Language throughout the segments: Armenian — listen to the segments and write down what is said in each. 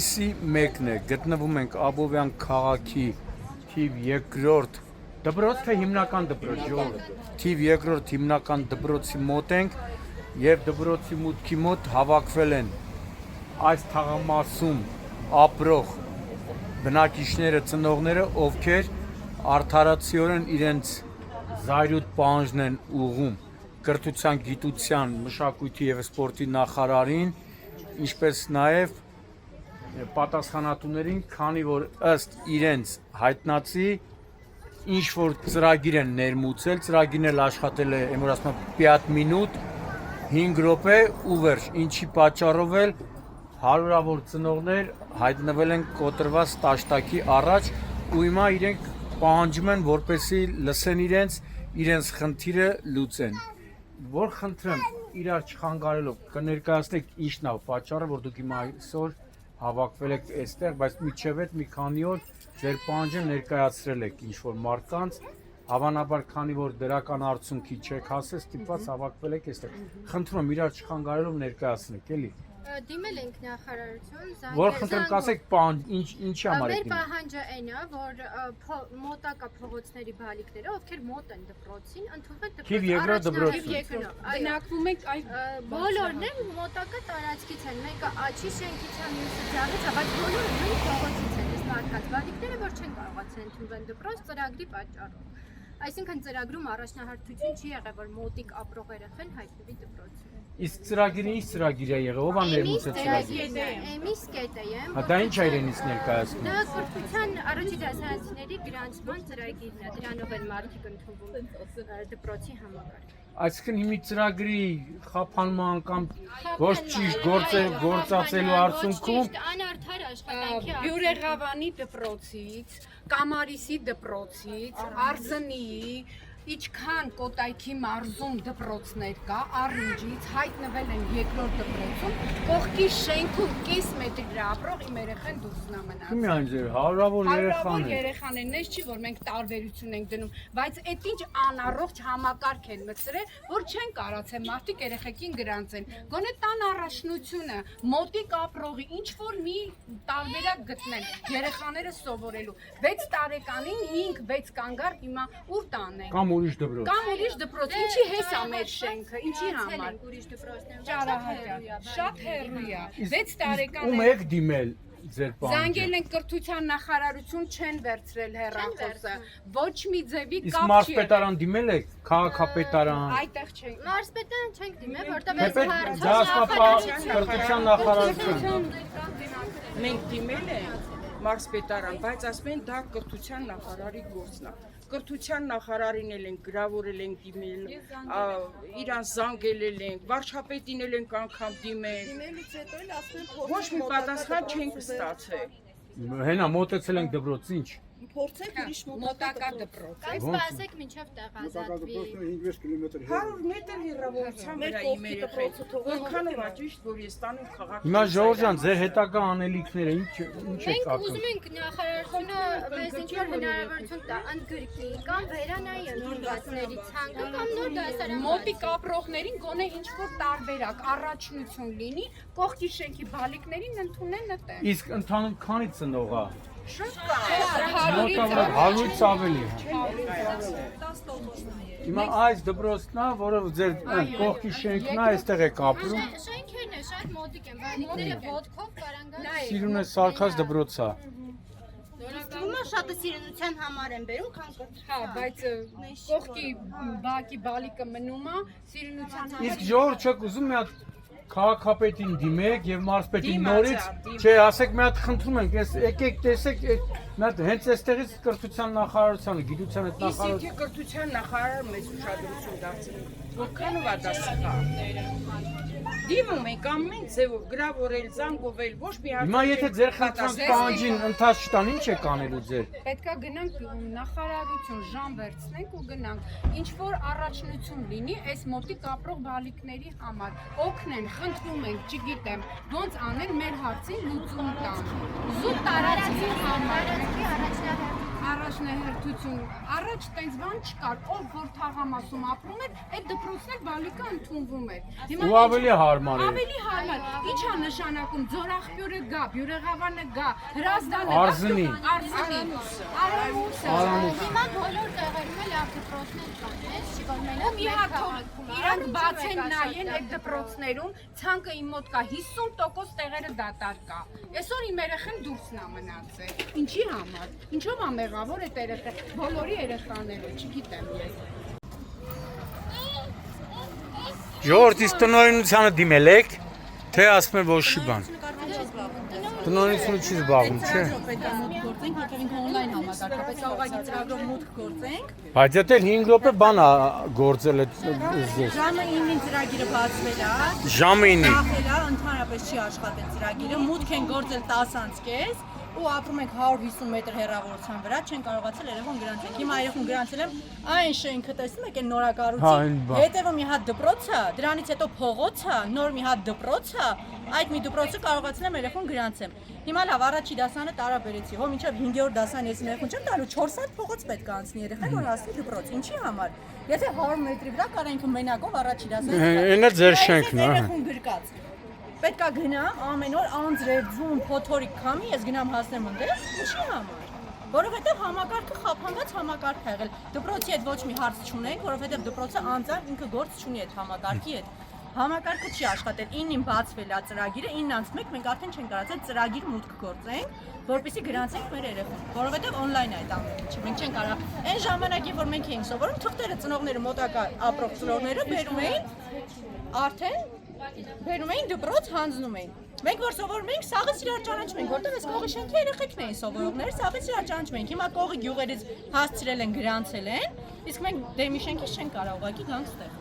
հուլիսի 1-ն է, գտնվում ենք Աբովյան քաղաքի թիվ 2-րդ դպրոց, թե հիմնական դպրոց, թիվ 2-րդ հիմնական դպրոցի մոտ ենք և դպրոցի մուտքի մոտ հավաքվել են այս թաղամասում ապրող բնակիչները, ծնողները, ովքեր արդարացիորեն իրենց զայրույթ պահանջն են ուղղում կրթության, գիտության, մշակույթի և սպորտի նախարարին, ինչպես նաև պատասխանատուներին, քանի որ ըստ իրենց հայտնածի ինչ-որ ծրագիր են ներմուծել, ծրագիրն էլ աշխատել է, որ ասում է 5 մինուտ, 5 րոպե ու վերջ, ինչի պատճառով էլ հարյուրավոր ծնողներ հայտնվել են կոտրված տաշտակի առաջ ու հիմա իրենք պահանջում են, որպեսզի լսեն իրենց խնդիրը լուծեն։ Որ խնդրեմ, իրար չխանգարելով, կներկայացնեք ինչն է պատճառը, որ դուք հիմա այսօր հավաքվել եք այստեղ, բայց մինչև այդ մի քանի օր ձեր պահանջը ներկայացրել եք ինչ-որ մարդկանց, հավանաբար քանի որ դրական արդյունքի չեք հասել, ստիպված հավաքվել եք այստեղ։ Խնդրում եմ, իրար չխանգարելով ներկայացնեք, էլի։ Դիմել ենք նախարարություն, որ խնդրեմ կասեք ինչի համար եք դիմել։ Մեր պահանջը այն է, որ մոտակա փողոցների բալիկները, ովքեր մոտ են դպրոցին, ընդունվեն դպրոցին։ Գնակվում ենք այ բոլորն են մոտակա տարածքից են, մեկը Աչի շենքից է, մյուսը Ջավից է, բայց բոլորը նույն փողոցից են, այս մարդկանց բալիկները, որ չեն կարողացել ընդունվեն դպրոց ծրագրի պատճառով։ Այսինքն ծրագրում առաջնահերթություն չի եղել, որ մոտիկ ապրող երեխան հայտնվի դպրոցում։ Իսկ ծրագիրը ինչ ծրագիր է եղել, ով է ներմուծել ծրագիրը։ Էմիս կետը է։ Դա ինչ է իրենից ներկայացնում։ Դա կրթության առաջին դասարանցիների գրանցման ծրագիրն է, դրանով են մարդիկ ընդունվում դպրոցի համակարգ։ Այսինքն հիմի ծրագրի խափանման կամ ոչ ճիշտ գործածելու արդյունքում անարդար աշխատանքի Բյուրեղավանի դպրոցից, Կամարիսի դպրոցից, Արզնիի, Իչքան Կոտայքի մարզում դպրոցներ կա, Արինջից հայտնվել են երկրորդ դպրոցում, կողքի շենքում կես մետրի ապրող իմ երեխան դուրսն է մնացել։ Միայն ձեր հարյուրավոր Հարյուրավոր երեխան են, ես չի որ մենք տարբերություն ենք դնում, բայց այդ ինչ անառողջ համակարգ են մտցրել, որ չեն կարացել մարդիկ երեխեքին գրանցեն։ Գոնե տան առաջնությունը մոտիկ ապրողի ինչ որ մի տարբերակ գտնեն երեխաները սովորելու։ 6 տարեկանին 5-6 կանգառ հիմա ուր տանենք։ Կամ ուրիշ դպրոց։ Կամ ուրիշ դպրոց, ինչի հես է մեր շենքը, ինչի համար։ ուրիշ դպրոցներ Ճարահատյա, շատ հեռու է։ 6 տարեկան Ում եք դիմել ձեր պահանջը։ Զանգել են կրթության նախարարություն, չեն վերցրել հեռախոսը։ Ոչ մի ձևի Իսկ կապ չի։ մարզպետարան դիմել եք, քաղաքապետարան։ Այդտեղ չենք։ Մարզպետարան չենք դիմել, որտեղ Դա կրթության նախարարություն։ Մենք դիմել ենք մարզպետարան, բայց ասում են դա կրթության նախարարի գործն է։ Կրթության նախարարին էլ ենք գրավորել ենք դիմել, իրան զանգել ենք, վարչապետին էլ ենք անգամ դիմել։ Դիմելուց հետո էլ ասում են Ոչ մի պատասխան չենք ստացել։ Հենա մոտեցել ենք դպրոց, ինչ։ փորձեք ուրիշ մոտակա դպրոց։ Կամ սպասեք մինչև տեղազատվի։ 5-6 կիլոմետր 100 մետր հեռավորության վրա իմ երեխան։ Որքանով է ճիշտ, որ ես տանում քաղաքի։ Հիմա Ժողովուրդ ջան, ձեր հետագա անելիքները ինչ եք Մենք ակում։ ուզում ենք նախարարությունը մեզ ինչ-որ հնարավորություն տա ընդգրկի կամ վերանայի ընդունվածների ցանկը կամ նոր դասարան։ Մոտիկ ապրողներին գոնե ինչ որ տարբերակ, առաջնություն լինի, կողքի շենքի բալիկներին ընդունեն այդտեղ։ Իսկ ընդհանուր քանի ծնող է։ Շատ կա։ Մոտավորապես 100-ից ավելի։ Հիմա այս դպրոցն է, որը ձեր կողքի շենքն է, այստեղ եք ապրում։ Շենքերն է շատ մոտիկ են, բալիկները ոտքով կարան գալ։ Սիրուն է սարքած դպրոց է։ Դուրսը շատը սիրենության համար են բերում, քան Հա, բայց կողքի բակի բալիկը մնում է սիրունության համար։ Իսկ Ժողովուրդ չեք ուզում մի հատ քաղաքապետին դիմեք եւ մարզպետին նորից, չէ, ասեք մի հատ խնդրում ենք, եկեք տեսեք, մի հատ հենց այստեղից կրթության նախարարությանը, գիտության այդ Իսկ նախարարությունը եթե կրթության նախարարը մեզ ուշադրություն դարձնի, որքանով է դա սխալ։ Դիմում ենք ամեն ձևով, գրավորել, զանգովել, ոչ մի հարց։ Հիմա եթե ձեր խնդրանք պահանջին ընթաց չտան, ինչ եք անելու ձեր։ Պետքա գնանք նախարարություն ժամ վերցնենք ու գնանք ինչ որ առաջնություն լինի այս մոտիկ ապրող բալիկների համար օգնեն խնդրում ենք չգիտեմ ոնց անել մեր հարցին լուծում տան զուտ տարածքի համար առաջնահերթություն առաջնահերթություն, առաջ տենց բան չկար, ով որ թաղամասում ապրում էր, այդ դպրոցն էլ բալիկը ընդունվում էր։ Ու ավելի հարմար է։ Ավելի հարմար։ Ինչ է նշանակում, Ձորախբյուրը գա, Բյուրեղավանը գա, Հրազդանը Արզնի։ Արամուսը։ Հիմա բոլոր տեղերում էլ լավ դպրոցներ կան, էս չի որ մենակ Մի հատ իրանք բացեն նայեն այդ դպրոցներում, ցանկը իմ մոտ կա 50% տեղերը դատար կա։ Այսօր իմ երեխան դուրսն է մնացել։ Ինչի համար։ Ինչով է մեղավոր այդ երեխան, բոլորի երեխաները, չգիտեմ ես։ Ժողովուրդ, իսկ տնօրինությանը դիմել եք, թե ասում են ոչ չի բան։ Տնօրինությունը չի զբաղվում, չէ։ Պետք է մուտք գործենք, որտեղ ինքը on-line համակարգ, պետք է ուղղակի ծրագրով մուտք գործենք։ Բայց եթե 5 րոպե բան է գործել է ձեզ։ Ժամը 9-ին ծրագիրը բացվել է, Ժամը 9-ին։ ծախել է, ընդհանրապես չի աշխատել ծրագիրը, մուտք են գործել 10:30 ու ապրում ենք 150 մետր հեռավորության վրա, չեն կարողացել երևում գրանցել։ Հիմա երևում գրանցել եմ այն շենքը, տեսնում եք, այն նորակառուցի, հետևում մի հատ դպրոց է, դրանից հետո փողոց է, նոր մի հատ դպրոց է, այդ մի դպրոցը կարողացել եմ երևում գրանցեմ։ Հիմա լավ, առաջի դասանը տարաբերեցի, հո մինչև 5-րդ դասան ես երևում չեմ տալու 4 հատ փողոց պետք է անցնի երեխան, որ հասնի դպրոց։ Ինչի համար։ Եթե 100 մետրի վրա կարող ենք մենակով առաջի դասան։ Էնա ձեր շենքն է։ Երեխուն գրկած։ Պետք է գնամ ամեն օր անձրև, ձուն, փոթորիկ քամի, ես գնամ հասնեմ այնտեղ, ինչի համար։ Որովհետև համակարգը խափանված համակարգ է եղել։ Դպրոցի հետ ոչ մի հարց չունենք, որովհետև դպրոցը անձամբ ինքը գործ չունի այդ համակարգի հետ։ Համակարգը չի աշխատել, 9-ին բացվել է ծրագիրը, 9:01 մենք արդեն չենք կարողացել ծրագիր մուտք գործենք, որպեսզի գրանցենք մեր երեխուն, որովհետև on-line է այդ ամեն ինչը։ Մենք չենք կարող։ Այն ժամանակին, որ մենք էինք սովորում, թղթերը ծնողները մոտակա ապրող ծնողները բերում էին արդեն բերում էին դպրոց հանձնում էին։ Մենք որ սովորում էինք, սաղից իրար ճանաչում ենք, որտեղ այս կողի շենքի երեխեքն էին սովորողները, սաղից իրար ճանաչում ենք։ Հիմա կողի գյուղերից հասցրել են, գրանցել են, իսկ մենք դեմի շենքից չենք կարող ուղղակի գանք ստեղ։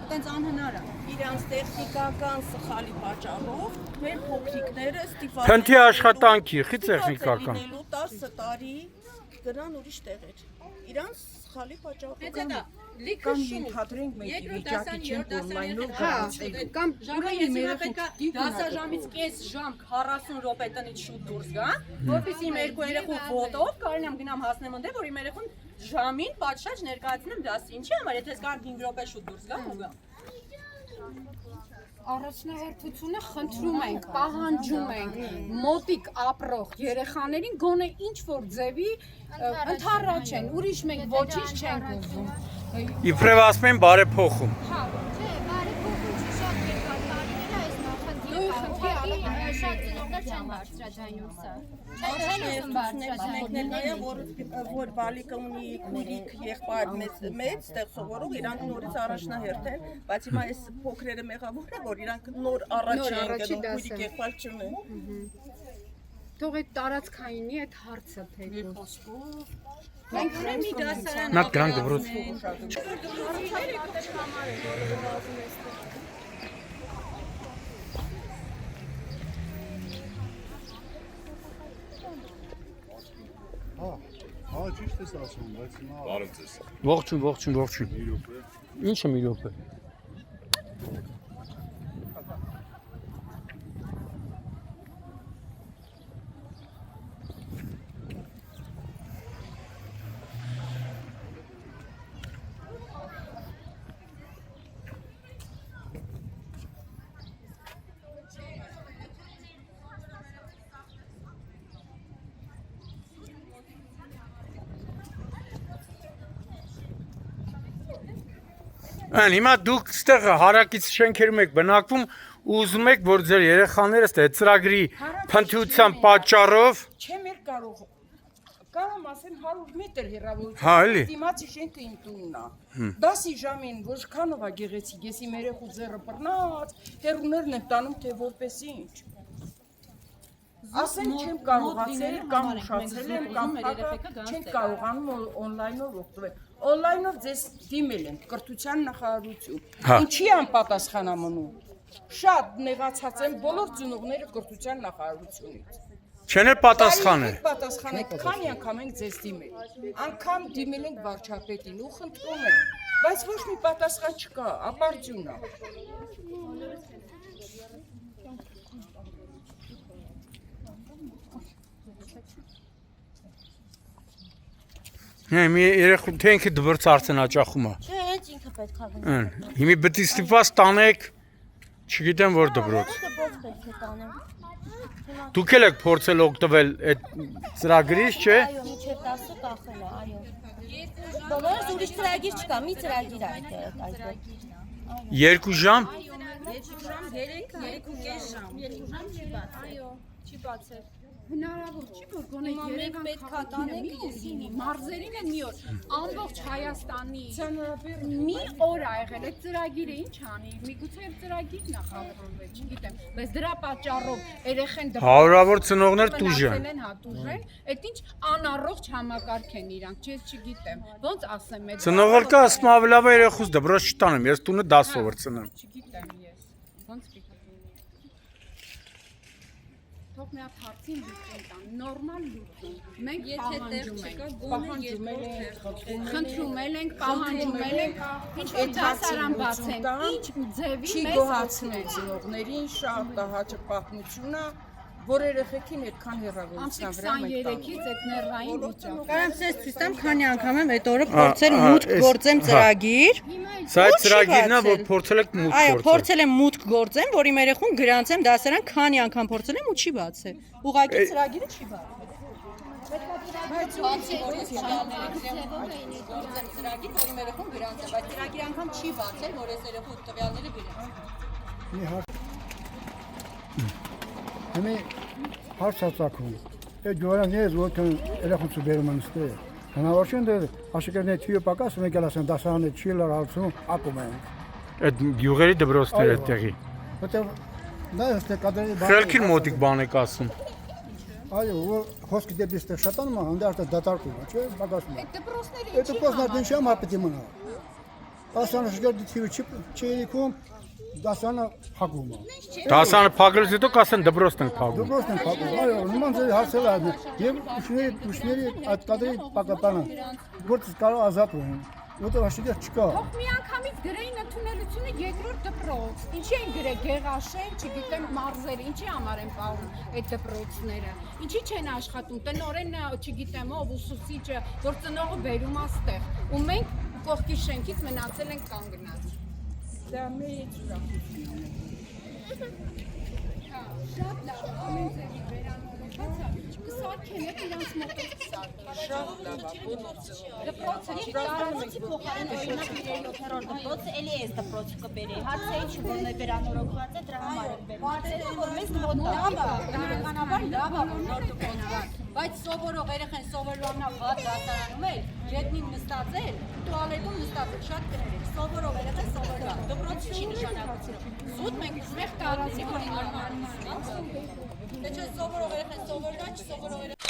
Այտենց անհնար է։ Իրանց տեխնիկական սխալի պատճառով մեր փոքրիկները ստիպված Փնթի աշխատանքի, խի տեխնիկական։ 10 տարի գնան ուրիշ տեղեր։ Իրանց սխալի պատճառով։ Կամ ենթադրենք մենք վիճակի չենք on-line-ով գրանցել։ Կամ Ուրեմն մերը պետք է դասաժամից կես ժամ 40 րոպե տնից շուտ դուրս գա, որպեսզի իմ երկու երեխու ֆոտոով կարողանամ գնամ հասնեմ այնտեղ, որ իմ երեխուն ժամին պատշաճ ներկայացնեմ դասի։ Ինչի համար, եթե ես կարող 5 րոպե շուտ դուրս գամ ու գամ։ Առաջնահերթությունը խնդրում ենք, պահանջում ենք մոտիկ ապրող երեխաներին գոնե ինչ որ ձևի ընդառաջեն, ուրիշ մենք ոչինչ չենք ուզում։ Իբրև ասում են բարեփոխում։ Չէ, բարեփոխում չի, շատ երկար տարիներ այս նախնդիրը, շատ ծնողներ չեն բարձրաձայնուրսը։ Չեն ուզում բարձրաձայնել։ որ բալիկը ունի քույրիկ եղբայր մեծ տեղ սովորող, իրանք նորից առաջնահերթ են, բայց հիմա այս փոքրերը մեղավոր է, որ իրանք նոր առաջ են գնում, քույրիկ եղբայր չունեն։ Թող այդ տարածքայինի այդ հարցը թեկուզ։ Մենք ունենք մի դասարան։ Նա դրան դպրոց։ Հա, ճիշտ ես ասում, բայց հիմա բարև ձեզ։ Ողջույն, ողջույն, ողջույն։ Ինչը մի րոպե։ Այն հիմա դուք ստեղ հարակից շենքերում եք բնակվում ու ուզում եք որ ձեր երեխաները ստե ծրագրի փնթության պատճառով Չեմ էր կարող Կամ ասեմ 100 մետր հեռավորություն։ Հա, էլի։ Դիմացի շենքը իմ տունն է։ 10-ի ժամին որքանով է գեղեցիկ, ես իմ երեխու ձեռը բռնած, հեռուներն եմ տանում, թե որպեսի ինչ։ Ասեմ չեմ կարողացել կամ ուշացել եմ կամ չեմ կարողանում on-line-ով օգտվել։ On-line-ով ձեզ դիմել են կրթության նախարարություն։ Ինչի անպատասխան ամնում։ Շատ նեղացած են բոլոր ծնողները կրթության նախարարությունից։ Չեն պատասխանել։ Պատասխանեք, քանի անգամ ենք ձեզ դիմել։ Անգամ դիմել ենք վարչապետին ու խնդրում ենք, բայց ոչ մի պատասխան չկա, ապարդյուն է։ Մի երեխու թե ինքը դվրց արցեն աճախումը։ Չէ, հենց ինքը պետք է գնա։ Ան։ Հիմի պետք է ստիպված տանեք, չգիտեմ որ դբրոց։ Դպրոց պետք է տանեմ։ Դուք էլ եք փորձել օգտվել այդ ծրագրից, չէ։ Այո, միջև 10-ը կախել է, այո։ Բոլորս ուրիշ ծրագիր չկա, մի ծրագիր է այդտեղ։ 2 ժամ։ 3-3.5 ժամ։ Այո, չի բացել։ Հնարավոր չի որ գոնե երեք պետքա տանենք մարզերին են մի օր ամբողջ Հայաստանի մի օր ա եղել այդ ծրագիրը ինչ անի միգուցե այդ ծրագիրն է խախտվել չգիտեմ բայց դրա պատճառով երեխեն Հարյուրավոր ծնողներ տուժեն են հատուժեն այդ ինչ անառողջ համակարգ են իրանք ես չգիտեմ ոնց ասեմ այդ Ծնողը կա ասում ավելավ երեխուս դբրոց չտանեմ ես տունը 10 ով ծնեմ չգիտեմ ես ոնց պիտի Թող մի հատ հարցին լուծում տան, նորմալ լուծում։ Մենք պահանջում ենք, խնդրում ենք, պահանջում ենք, ինչ որ դասարան բացեն, ինչ ձևի Չի մեզ գոհացնել ծնողներին շատ տհաճ պատմություն է, որ երեխեքին այդքան հեռավորության վրա մենք 23-ից այդ նեռային վիճակը։ Կարամ ցես ցույց տամ, քանի անգամ եմ այդ օրը փորձել մուտք գործեմ ծրագիր։ Սա այդ ծրագիրն է որ փորձել եք մուտք Այո, գործել փորձել եմ մուտք գործեմ, որ իմ երեխուն գրանցեմ դասարան, քանի անգամ փորձել եմ ու չի բացել։ Ուղղակի ծրագիրը չի Հəmi հարցածակում, այդ գորան ես ոքն երախունցու բերում են ստե։ Հնարավորություն դե աշկերներ թյուը պակաս մենք ասեն դասարանը չի լար ալցում ակում են։ Այդ գյուղերի դբրոցները այդտեղի Որտեղ դա է կադրի Խելքին մոտիկ բան եք ասում Այո, հոսքի դեպի ստեղ շատանում է, հանդարտ է դատարկում, չէ, բագասում է։ Դպրոցները Այդ դպրոցներն ինչ եմ ապետի մնա։ Դասարանը շգերդի թիվը չի երիքում, դասարանը փակում է։ Դասանը փակելուց հետո կասեն դբրոցն ենք փակում Դպրոցն են փակում, այո, նման ձեր հարցեր այդն եւ ուսների այդ կադրի պակատանը, գործ կարող ազատվում։ Որտեղ աշիդեղ չկա։ Թող մի անգամից գրեին ընդունելությունը երկրորդ դպրոց։ Ինչի են գրել Գեղաշեն, չգիտեմ, մարզեր, ինչի համար են պահում այդ դպրոցները։ Ինչի չեն աշխատում, տնօրենը, չգիտեմ, ով ուսուցիչը, որ ծնողը բերում է ստեղ։ Ու մենք կողքի շենքից մնացել ենք կանգնած։ Դա մեծ ուրախություն է։ Շատ լավ, ամեն ձևի վերանորոգվածը կսարքեն այդ իրանց մոտից կսարքեն։ Շատ լավ է, Դպրոցը չի տարածի փոխարեն օրինակ 7-րդ դպրոցը էլի էս դպրոցը կբերի։ Հարցը ինչ որ նա վերանորոգված է դրա համար է բերում։ Հարցը որ մեզ մոտ Բնականաբար լավ է, որ նոր դպրոցը բայց սովորող երեխեն սովորողնա վատ դասարանում էլ, ջետնին նստածել, տուալետում նստածել, շատ կներ է, սովորող երեխեն սովորող, դպրոցը չի նշանակություն, զուտ մենք ուզմեղ տարածի, որ ինարմարնիսն է, թե չէ սովորող երեխեն սովորող, չսովորող երեխեն